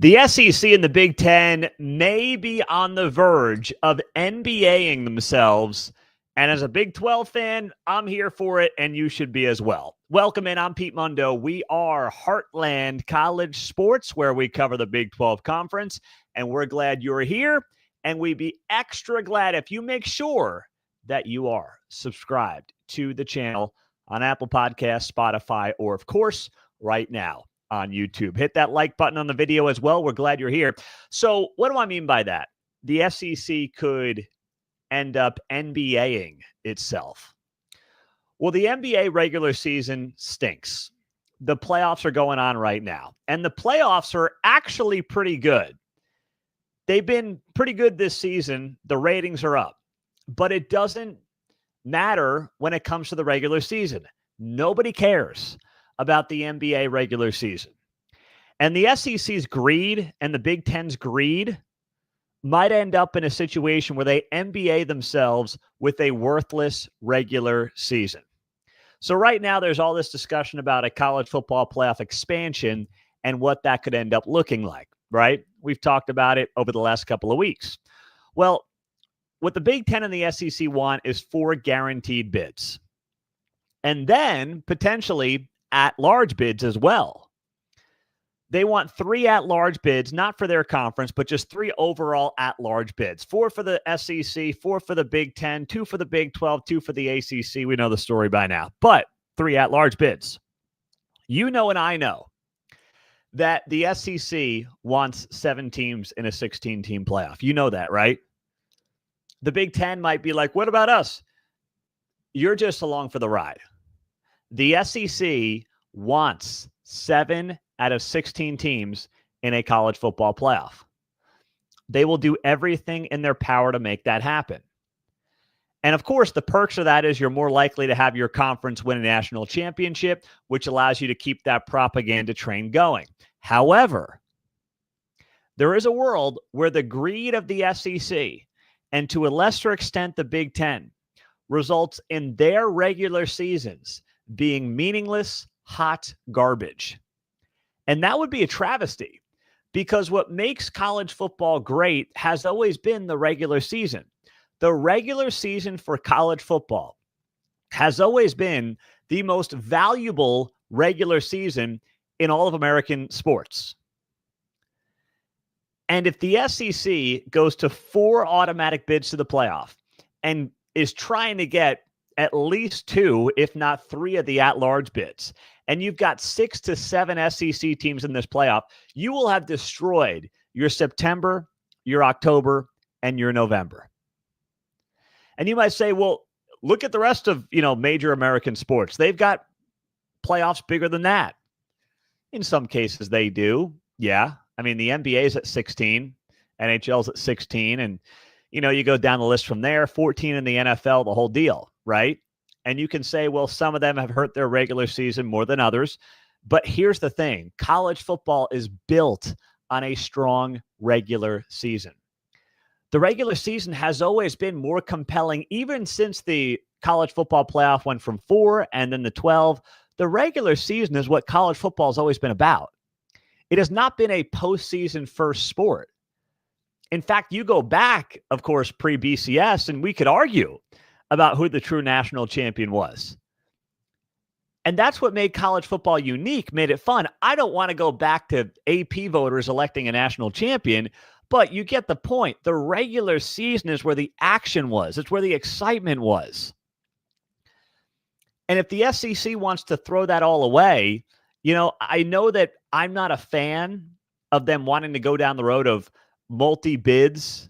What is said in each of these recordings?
The SEC and the Big Ten may be on the verge of NBAing themselves. And as a Big 12 fan, I'm here for it, and you should be as well. Welcome in. I'm Pete Mundo. We are Heartland College Sports, where we cover the Big 12 Conference. And we're glad you're here. And we'd be extra glad if you make sure that you are subscribed to the channel on Apple Podcasts, Spotify, or, of course, right now on YouTube. Hit that like button on the video as well. We're glad you're here. So what do I mean by that? The SEC could end up NBAing itself. Well, the NBA regular season stinks. The playoffs are going on right now, and the playoffs are actually pretty good. They've been pretty good this season. The ratings are up, but it doesn't matter when it comes to the regular season. Nobody cares about the NBA regular season. And the SEC's greed and the Big Ten's greed might end up in a situation where they NBA themselves with a worthless regular season. So right now there's all this discussion about a college football playoff expansion and what that could end up looking like, right? We've talked about it over the last couple of weeks. Well, what the Big Ten and the SEC want is 4 guaranteed bids. And then potentially at-large bids as well. They want 3 at-large bids, not for their conference, but just 3 overall at-large bids. 4 for the SEC, 4 for the Big Ten, 2 for the Big 12, 2 for the ACC. We know the story by now. But 3 at-large bids. You know and I know that the SEC wants 7 teams in a 16-team playoff. You know that, right? The Big Ten might be like, what about us? You're just along for the ride. The SEC wants 7 out of 16 teams in a college football playoff. They will do everything in their power to make that happen. And of course, the perks of that is you're more likely to have your conference win a national championship, which allows you to keep that propaganda train going. However, there is a world where the greed of the SEC, and to a lesser extent the Big Ten, results in their regular seasons being meaningless, hot garbage. And that would be a travesty, because what makes college football great has always been the regular season. The regular season for college football has always been the most valuable regular season in all of American sports. And if the SEC goes to 4 automatic bids to the playoff and is trying to get at least 2, if not 3 of the at-large bids, and you've got 6 to 7 SEC teams in this playoff, you will have destroyed your September, your October, and your November. And you might say, well, look at the rest of, major American sports. They've got playoffs bigger than that. In some cases, they do. Yeah. I mean, the NBA is at 16, NHL's at 16, and, you go down the list from there, 14 in the NFL, the whole deal, right? And you can say, well, some of them have hurt their regular season more than others. But here's the thing. College football is built on a strong regular season. The regular season has always been more compelling, even since the college football playoff went from 4 and then the 12. The regular season is what college football has always been about. It has not been a postseason first sport. In fact, you go back, of course, pre-BCS, and we could argue about who the true national champion was. And that's what made college football unique, made it fun. I don't want to go back to AP voters electing a national champion, but you get the point. The regular season is where the action was. It's where the excitement was. And if the SEC wants to throw that all away, I know that I'm not a fan of them wanting to go down the road of multi-bids,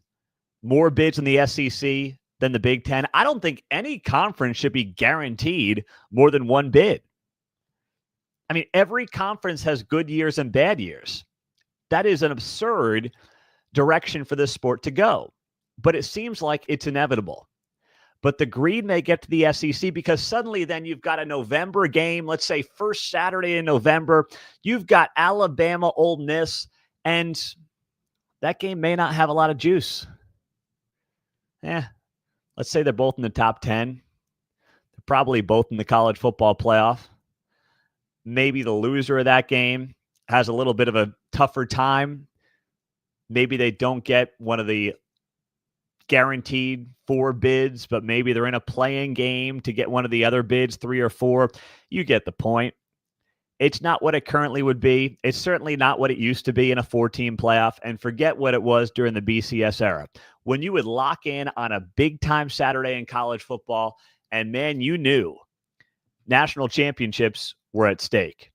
more bids in the SEC than the Big Ten. I don't think any conference should be guaranteed more than 1 bid. I mean, every conference has good years and bad years. That is an absurd direction for this sport to go. But it seems like it's inevitable. But the greed may get to the SEC, because suddenly then you've got a November game, let's say first Saturday in November. You've got Alabama, Ole Miss, and that game may not have a lot of juice. Let's say they're both in the top 10. They're probably both in the college football playoff. Maybe the loser of that game has a little bit of a tougher time Maybe they don't get one of the guaranteed 4 bids, but maybe they're in a playing game to get one of the other bids, 3 or 4. You get the point. It's not what it currently would be. It's certainly not what it used to be in a 4-team playoff, and forget what it was during the BCS era. When you would lock in on a big-time Saturday in college football, and man, you knew national championships were at stake.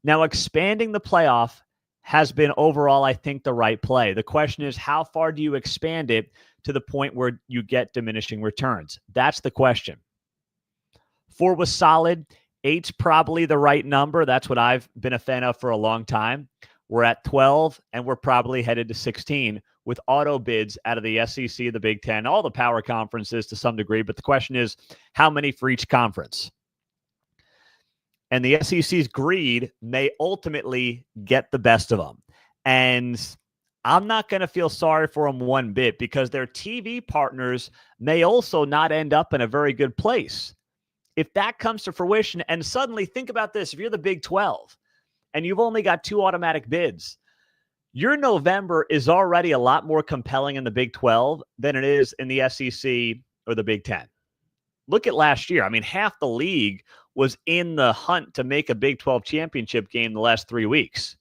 Now, expanding the playoff has been overall, I think, the right play. The question is, how far do you expand it to the point where you get diminishing returns? That's the question. 4 was solid. 8's probably the right number. That's what I've been a fan of for a long time. We're at 12, and we're probably headed to 16 with auto bids out of the SEC, the Big Ten, all the power conferences to some degree. But the question is, how many for each conference? And the SEC's greed may ultimately get the best of them. And I'm not going to feel sorry for them one bit, because their TV partners may also not end up in a very good place. If that comes to fruition, and suddenly think about this, if you're the Big 12 and you've only got 2 automatic bids, your November is already a lot more compelling in the Big 12 than it is in the SEC or the Big 10. Look at last year. I mean, half the league was in the hunt to make a Big 12 championship game the last 3 weeks.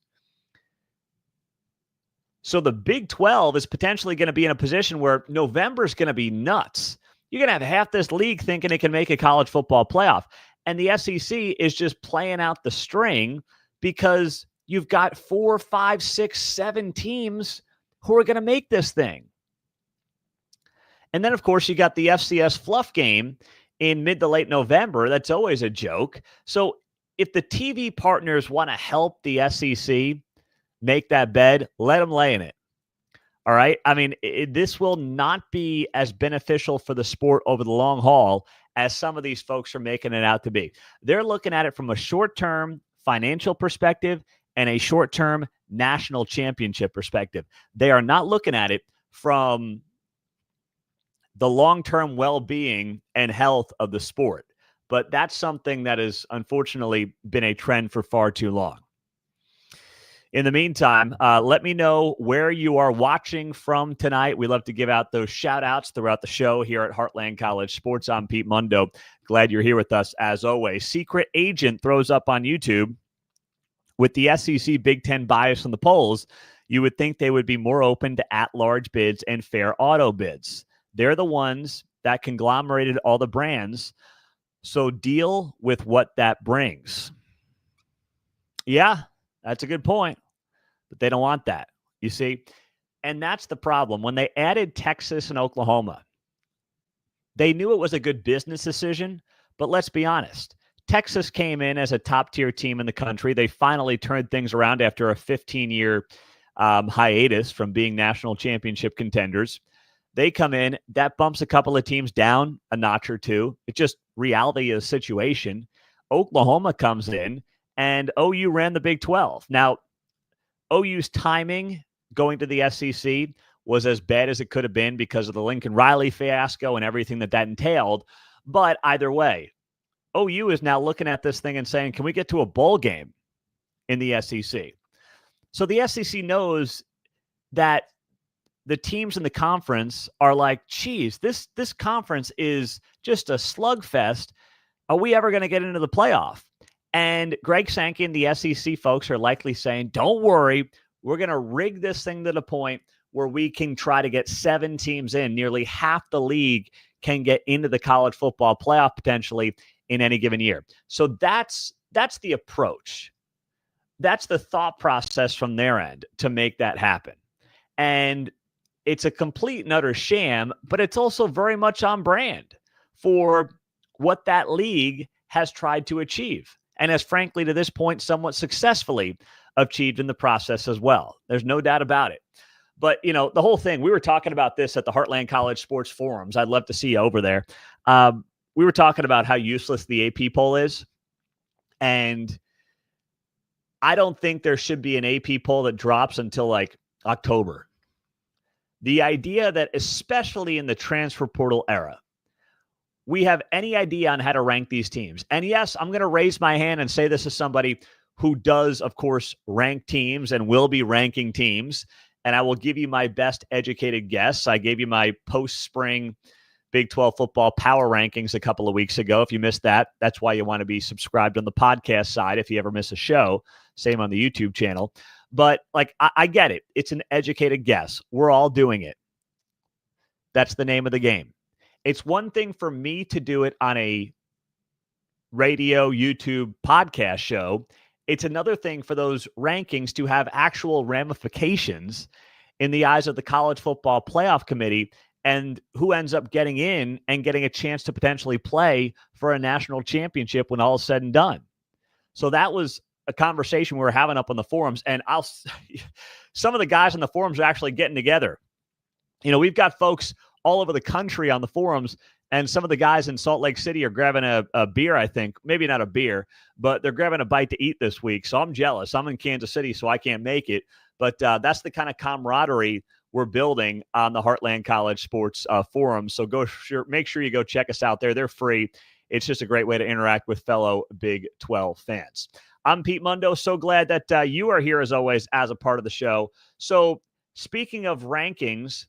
So the Big 12 is potentially going to be in a position where November is going to be nuts. You're going to have half this league thinking it can make a college football playoff. And the SEC is just playing out the string because you've got 4, 5, 6, 7 teams who are going to make this thing. And then, of course, you got the FCS fluff game in mid to late November. That's always a joke. So if the TV partners want to help the SEC make that bed, let them lay in it. All right. I mean, this will not be as beneficial for the sport over the long haul as some of these folks are making it out to be. They're looking at it from a short-term financial perspective and a short-term national championship perspective. They are not looking at it from the long-term well-being and health of the sport. But that's something that has unfortunately been a trend for far too long. In the meantime, let me know where you are watching from tonight. We love to give out those shout-outs throughout the show here at Heartland College Sports. I'm Pete Mundo. Glad you're here with us, as always. Secret Agent throws up on YouTube, with the SEC Big Ten bias in the polls, you would think they would be more open to at-large bids and fair auto bids. They're the ones that conglomerated all the brands, so deal with what that brings. Yeah. That's a good point, but they don't want that, you see? And that's the problem. When they added Texas and Oklahoma, they knew it was a good business decision, but let's be honest. Texas came in as a top-tier team in the country. They finally turned things around after a 15-year hiatus from being national championship contenders. They come in, that bumps a couple of teams down a notch or two. It's just reality of the situation. Oklahoma comes in, and OU ran the Big 12. Now, OU's timing going to the SEC was as bad as it could have been because of the Lincoln Riley fiasco and everything that entailed. But either way, OU is now looking at this thing and saying, can we get to a bowl game in the SEC? So the SEC knows that the teams in the conference are like, geez, this conference is just a slugfest. Are we ever going to get into the playoff? And Greg Sankey and the SEC folks are likely saying, don't worry, we're going to rig this thing to the point where we can try to get 7 teams in. Nearly half the league can get into the college football playoff potentially in any given year. So that's the approach. That's the thought process from their end to make that happen. And it's a complete and utter sham, but it's also very much on brand for what that league has tried to achieve. And has, frankly, to this point, somewhat successfully achieved in the process as well. There's no doubt about it. But, you know, the whole thing, we were talking about this at the Heartland College Sports Forums. I'd love to see you over there. We were talking about how useless the AP poll is. And I don't think there should be an AP poll that drops until like October. The idea that, especially in the transfer portal era, we have any idea on how to rank these teams. And yes, I'm going to raise my hand and say this is somebody who does, of course, rank teams and will be ranking teams and I will give you my best educated guess. I gave you my post-spring Big 12 football power rankings a couple of weeks ago. If you missed that, that's why you want to be subscribed on the podcast side if you ever miss a show. Same on the YouTube channel. But like, I get it. It's an educated guess. We're all doing it. That's the name of the game. It's one thing for me to do it on a radio, YouTube, podcast show. It's another thing for those rankings to have actual ramifications in the eyes of the college football playoff committee and who ends up getting in and getting a chance to potentially play for a national championship when all is said and done. So that was a conversation we were having up on the forums, and some of the guys on the forums are actually getting together. You know, we've got folks all over the country on the forums, and some of the guys in Salt Lake City are grabbing a beer, I think. Maybe not a beer, but they're grabbing a bite to eat this week. So I'm jealous. I'm in Kansas City, so I can't make it. But that's the kind of camaraderie we're building on the Heartland College Sports Forum. So make sure you go check us out there. They're free. It's just a great way to interact with fellow Big 12 fans. I'm Pete Mundo. So glad that you are here, as always, as a part of the show. So speaking of rankings,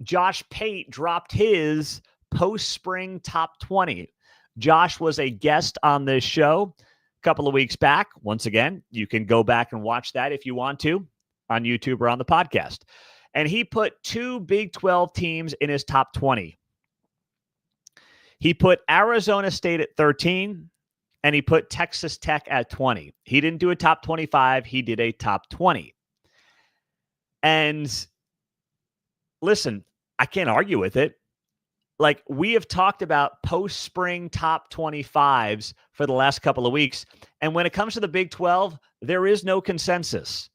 Josh Pate dropped his post-spring top 20. Josh was a guest on this show a couple of weeks back. Once again, you can go back and watch that if you want to on YouTube or on the podcast. And he put 2 Big 12 teams in his top 20. He put Arizona State at 13, and he put Texas Tech at 20. He didn't do a top 25. He did a top 20. And listen, I can't argue with it. Like, we have talked about post-spring top 25s for the last couple of weeks. And when it comes to the Big 12, there is no consensus.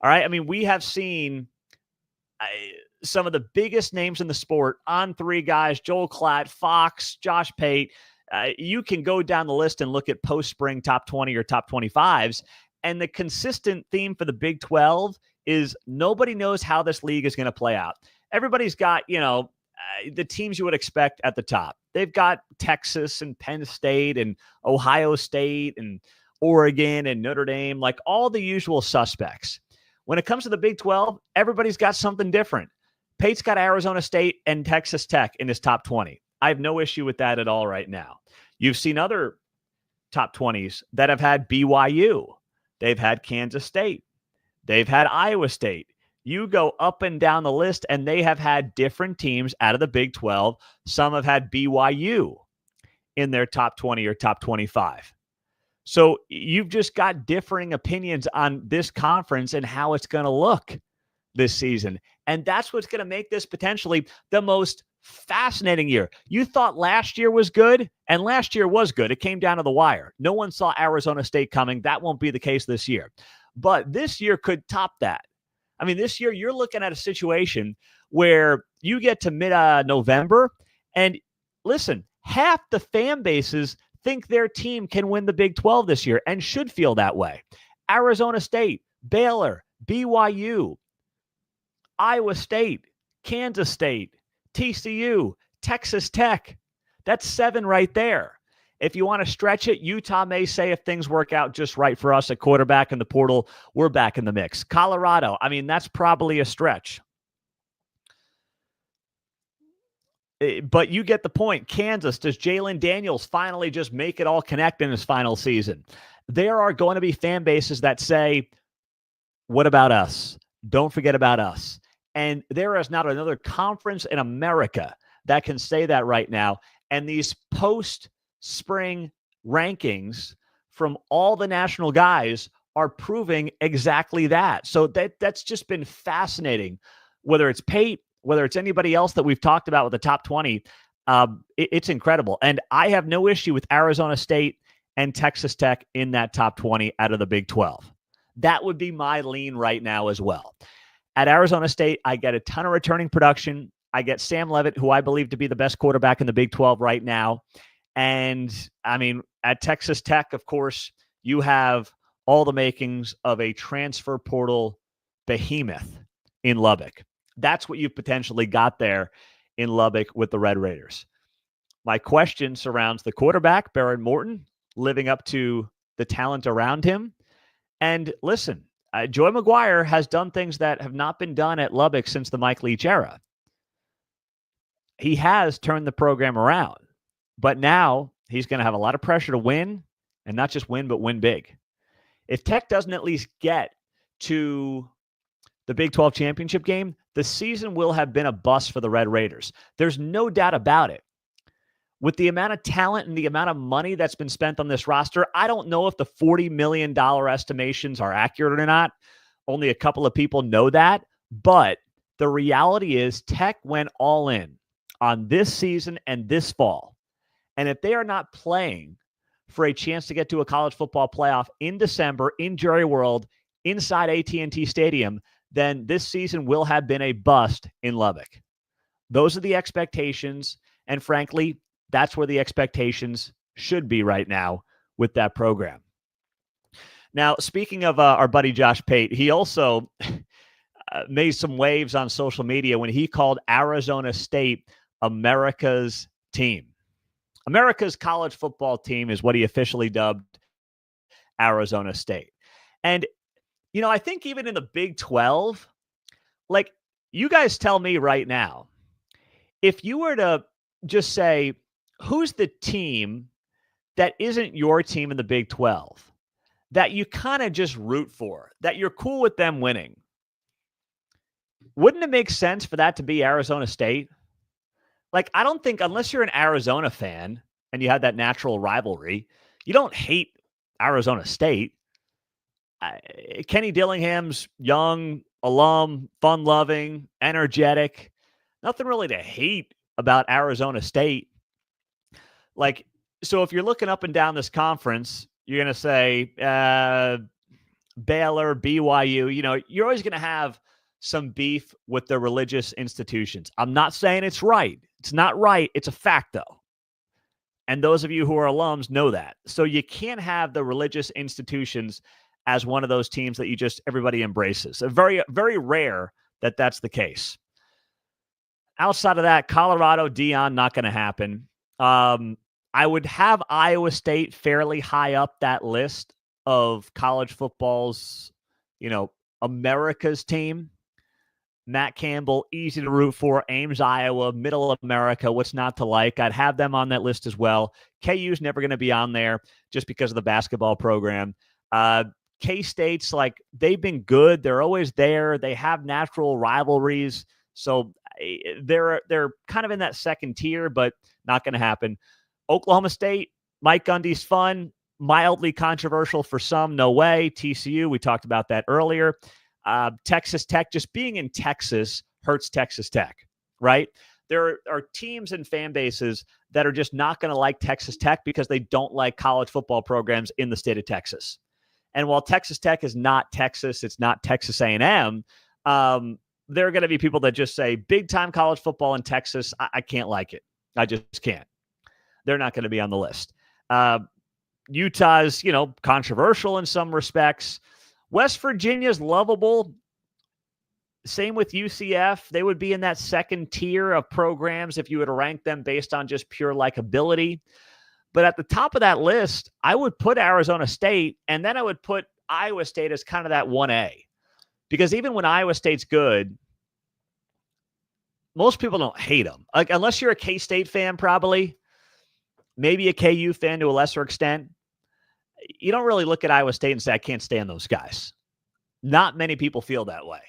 All right. I mean, we have seen some of the biggest names in the sport on 3 guys: Joel Klatt, Fox, Josh Pate. You can go down the list and look at post-spring top 20 or top 25s. And the consistent theme for the Big 12 is nobody knows how this league is going to play out. Everybody's got, the teams you would expect at the top. They've got Texas and Penn State and Ohio State and Oregon and Notre Dame, like all the usual suspects. When it comes to the Big 12, everybody's got something different. Pate's got Arizona State and Texas Tech in his top 20. I have no issue with that at all right now. You've seen other top 20s that have had BYU. They've had Kansas State. They've had Iowa State. You go up and down the list, and they have had different teams out of the Big 12. Some have had BYU in their top 20 or top 25. So you've just got differing opinions on this conference and how it's going to look this season. And that's what's going to make this potentially the most fascinating year. You thought last year was good, and last year was good. It came down to the wire. No one saw Arizona State coming. That won't be the case this year. But this year could top that. I mean, this year you're looking at a situation where you get to mid-November, and listen, half the fan bases think their team can win the Big 12 this year and should feel that way. Arizona State, Baylor, BYU, Iowa State, Kansas State, TCU, Texas Tech. That's 7 right there. If you want to stretch it, Utah may say if things work out just right for us at quarterback in the portal, we're back in the mix. Colorado, I mean, that's probably a stretch. But you get the point. Kansas, does Jalen Daniels finally just make it all connect in his final season? There are going to be fan bases that say, what about us? Don't forget about us. And there is not another conference in America that can say that right now. And these post-spring rankings from all the national guys are proving exactly that. So that's just been fascinating. Whether it's Pate, whether it's anybody else that we've talked about with the top 20, it's incredible. And I have no issue with Arizona State and Texas Tech in that top 20 out of the Big 12. That would be my lean right now as well. At Arizona State, I get a ton of returning production. I get Sam Leavitt, who I believe to be the best quarterback in the Big 12 right now. And, I mean, at Texas Tech, of course, you have all the makings of a transfer portal behemoth in Lubbock. That's what you've potentially got there in Lubbock with the Red Raiders. My question surrounds the quarterback, Barron Morton, living up to the talent around him. And listen, Joey McGuire has done things that have not been done at Lubbock since the Mike Leach era. He has turned the program around, but now he's going to have a lot of pressure to win, and not just win, but win big. If Tech doesn't at least get to the Big 12 championship game, the season will have been a bust for the Red Raiders. There's no doubt about it. With the amount of talent and the amount of money that's been spent on this roster, I don't know if the $40 million estimations are accurate or not. Only a couple of people know that. But the reality is Tech went all in on this season and this fall. And if they are not playing for a chance to get to a college football playoff in December in Jerry World inside AT&T Stadium, then this season will have been a bust in Lubbock. Those are the expectations. And frankly, that's where the expectations should be right now with that program. Now, speaking of our buddy Josh Pate, he also made some waves on social media when he called Arizona State America's team. America's college football team is what he officially dubbed Arizona State. And, I think even in the Big 12, you guys tell me right now, if you were to just say, who's the team that isn't your team in the Big 12 that you kind of just root for, that you're cool with them winning? Wouldn't it make sense for that to be Arizona State? I don't think, unless you're an Arizona fan and you have that natural rivalry, you don't hate Arizona State. Kenny Dillingham's young, alum, fun-loving, energetic. Nothing really to hate about Arizona State. So if you're looking up and down this conference, you're going to say Baylor, BYU, you're always going to have some beef with the religious institutions. I'm not saying it's right. It's not right. It's a fact, though. And those of you who are alums know that. So you can't have the religious institutions as one of those teams that everybody embraces. Very, very rare that that's the case. Outside of that, Colorado, Deion, not going to happen. I would have Iowa State fairly high up that list of college football's, America's team. Matt Campbell, easy to root for. Ames, Iowa, middle America. What's not to like? I'd have them on that list as well. KU's never going to be on there just because of the basketball program. K-State's they've been good. They're always there. They have natural rivalries. So they're kind of in that second tier, but not going to happen. Oklahoma State, Mike Gundy's fun, mildly controversial for some, no way. TCU, we talked about that earlier. Texas Tech, just being in Texas hurts Texas Tech, right? There are teams and fan bases that are just not going to like Texas Tech because they don't like college football programs in the state of Texas. And while Texas Tech is not Texas, it's not Texas A&M, there are going to be people that just say, big-time college football in Texas, I can't like it. I just can't. They're not going to be on the list. Utah's, controversial in some respects. West Virginia's lovable. Same with UCF. They would be in that second tier of programs if you were to rank them based on just pure likability. But at the top of that list, I would put Arizona State, and then I would put Iowa State as kind of that 1A. Because even when Iowa State's good, most people don't hate them. Unless you're a K-State fan, probably, maybe a KU fan to a lesser extent, you don't really look at Iowa State and say, I can't stand those guys. Not many people feel that way.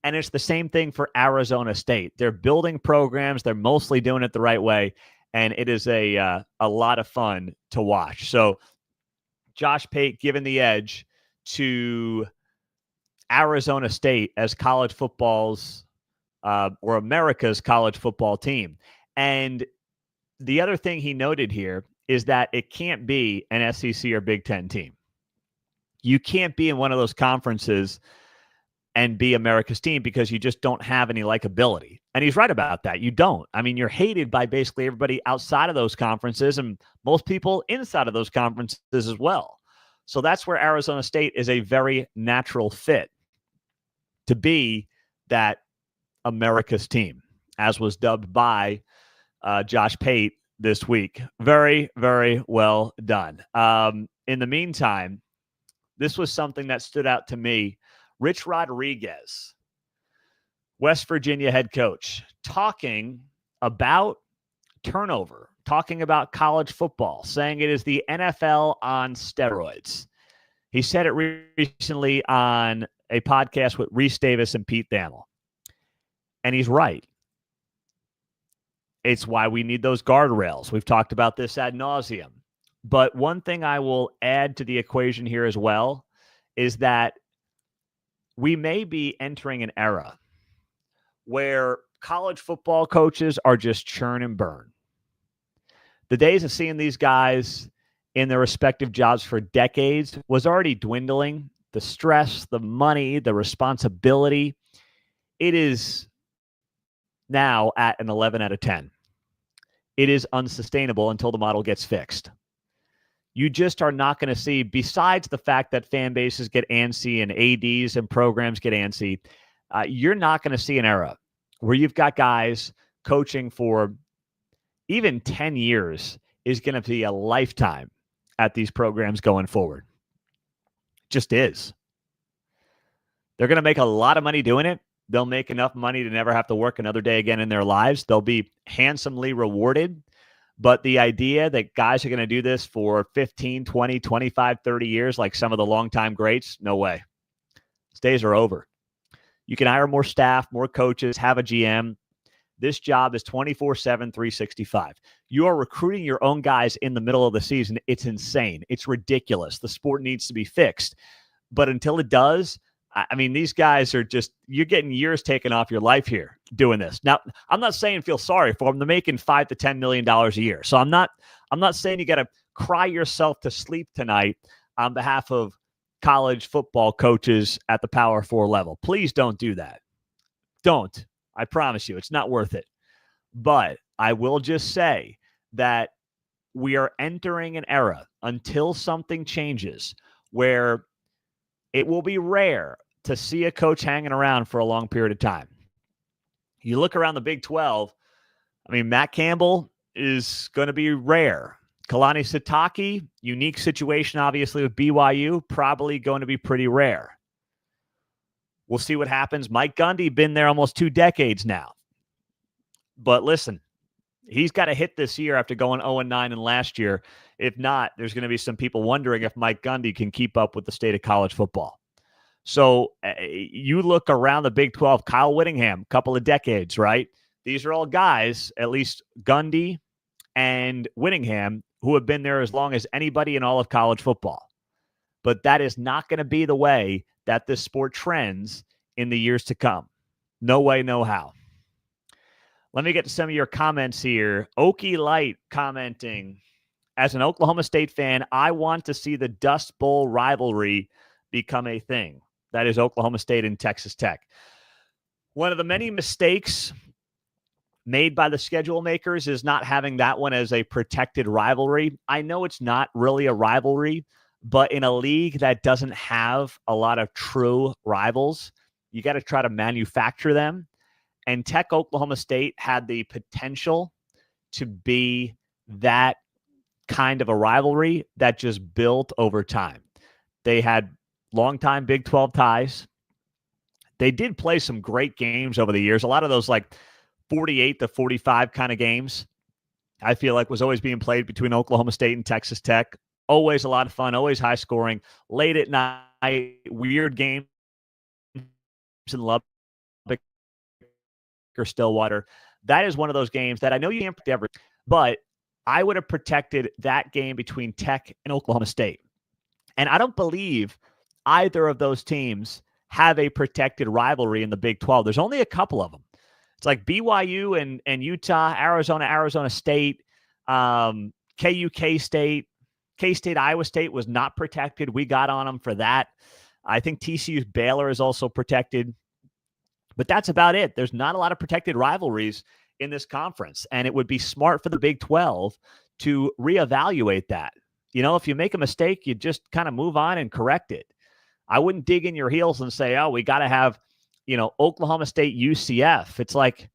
And it's the same thing for Arizona State. They're building programs. They're mostly doing it the right way. And it is a lot of fun to watch. So Josh Pate giving the edge to Arizona State as college football's or America's college football team. And the other thing he noted here is that it can't be an SEC or Big Ten team. You can't be in one of those conferences and be America's team because you just don't have any likability. And he's right about that. You don't. I mean, you're hated by basically everybody outside of those conferences and most people inside of those conferences as well. So that's where Arizona State is a very natural fit to be that America's team, as was dubbed by Josh Pate this week. Very, very well done. In the meantime, this was something that stood out to me Rich Rodriguez, West Virginia head coach, talking about turnover, talking about college football, saying it is the NFL on steroids. He said it recently on a podcast with Reese Davis and Pete Thamel. And he's right. It's why we need those guardrails. We've talked about this ad nauseum. But one thing I will add to the equation here as well is that we may be entering an era where college football coaches are just churn and burn. The days of seeing these guys in their respective jobs for decades was already dwindling. The stress, the money, the responsibility, it is now at an 11 out of 10. It is unsustainable until the model gets fixed. You just are not going to see, besides the fact that fan bases get antsy and ADs and programs get antsy, you're not going to see an era where you've got guys coaching for even 10 years is going to be a lifetime at these programs going forward. Just is. They're going to make a lot of money doing it. They'll make enough money to never have to work another day again in their lives. They'll be handsomely rewarded. But the idea that guys are going to do this for 15, 20, 25, 30 years, like some of the longtime greats, no way. Those days are over. You can hire more staff, more coaches, have a GM. This job is 24/7, 365. You are recruiting your own guys in the middle of the season. It's insane. It's ridiculous. The sport needs to be fixed. But until it does, I mean, these guys are just, you're getting years taken off your life here doing this. Now, I'm not saying feel sorry for them. They're making $5 to $10 million a year. So I'm not saying you got to cry yourself to sleep tonight on behalf of college football coaches at the Power 4 level. Please don't do that. Don't. I promise you, it's not worth it. But I will just say that we are entering an era until something changes where it will be rare to see a coach hanging around for a long period of time. You look around the Big 12, I mean, Matt Campbell is going to be rare. Kalani Sitake, unique situation, obviously, with BYU, probably going to be pretty rare. We'll see what happens. Mike Gundy, been there almost 2 decades now. But listen, he's got to hit this year after going 0-9 in last year. If not, there's going to be some people wondering if Mike Gundy can keep up with the state of college football. So you look around the Big 12, Kyle Whittingham, couple of decades, right? These are all guys, at least Gundy and Whittingham, who have been there as long as anybody in all of college football. But that is not going to be the way that this sport trends in the years to come. No way, no how. Let me get to some of your comments here. Okie Light commenting, as an Oklahoma State fan, I want to see the Dust Bowl rivalry become a thing. That is Oklahoma State and Texas Tech. One of the many mistakes made by the schedule makers is not having that one as a protected rivalry. I know it's not really a rivalry, but in a league that doesn't have a lot of true rivals, you got to try to manufacture them. And Tech Oklahoma State had the potential to be that kind of a rivalry that just built over time. They had longtime Big 12 ties. They did play some great games over the years. A lot of those like 48-45 kind of games, I feel like was always being played between Oklahoma State and Texas Tech. Always a lot of fun, always high scoring, late at night, weird games in Lubbock or Stillwater. That is one of those games that I know you can't protect every, but I would have protected that game between Tech and Oklahoma State. And I don't believe either of those teams have a protected rivalry in the Big 12. There's only a couple of them. It's like BYU and Utah, Arizona State, KU, K-State. K-State, Iowa State was not protected. We got on them for that. I think TCU's Baylor is also protected. But that's about it. There's not a lot of protected rivalries in this conference. And it would be smart for the Big 12 to reevaluate that. You know, if you make a mistake, you just kind of move on and correct it. I wouldn't dig in your heels and say, oh, we got to have, you know, Oklahoma State, UCF. It's like,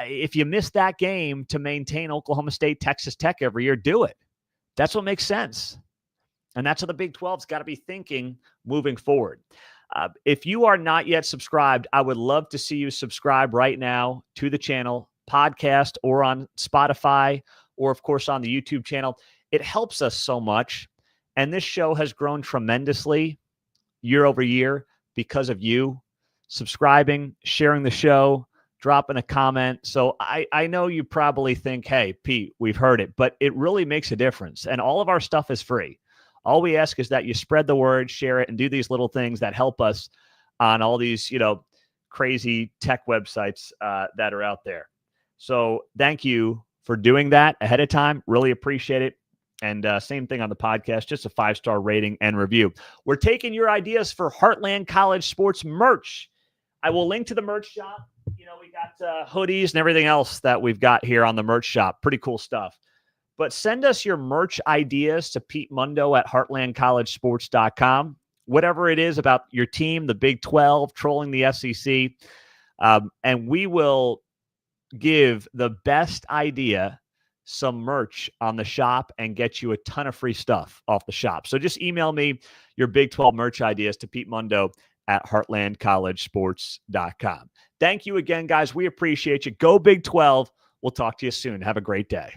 if you miss that game to maintain Oklahoma State, Texas Tech every year, do it. That's what makes sense. And that's what the Big 12's got to be thinking moving forward. If you are not yet subscribed, I would love to see you subscribe right now to the channel, podcast, or on Spotify, or of course on the YouTube channel. It helps us so much. And this show has grown tremendously year over year because of you subscribing, sharing the show, dropping a comment. So I know you probably think, hey, Pete, we've heard it, but it really makes a difference. And all of our stuff is free. All we ask is that you spread the word, share it, and do these little things that help us on all these, crazy tech websites that are out there. So thank you for doing that ahead of time. Really appreciate it. And same thing on the podcast, just a 5-star rating and review. We're taking your ideas for Heartland College sports merch. I will link to the merch shop. We got hoodies and everything else that we've got here on the merch shop. Pretty cool stuff. But send us your merch ideas to Pete Mundo at heartlandcollegesports.com. Whatever it is about your team, the Big 12, trolling the SEC. And we will give the best idea some merch on the shop and get you a ton of free stuff off the shop. So just email me your Big 12 merch ideas to Pete Mundo at heartlandcollegesports.com. Thank you again, guys. We appreciate you. Go Big 12. We'll talk to you soon. Have a great day.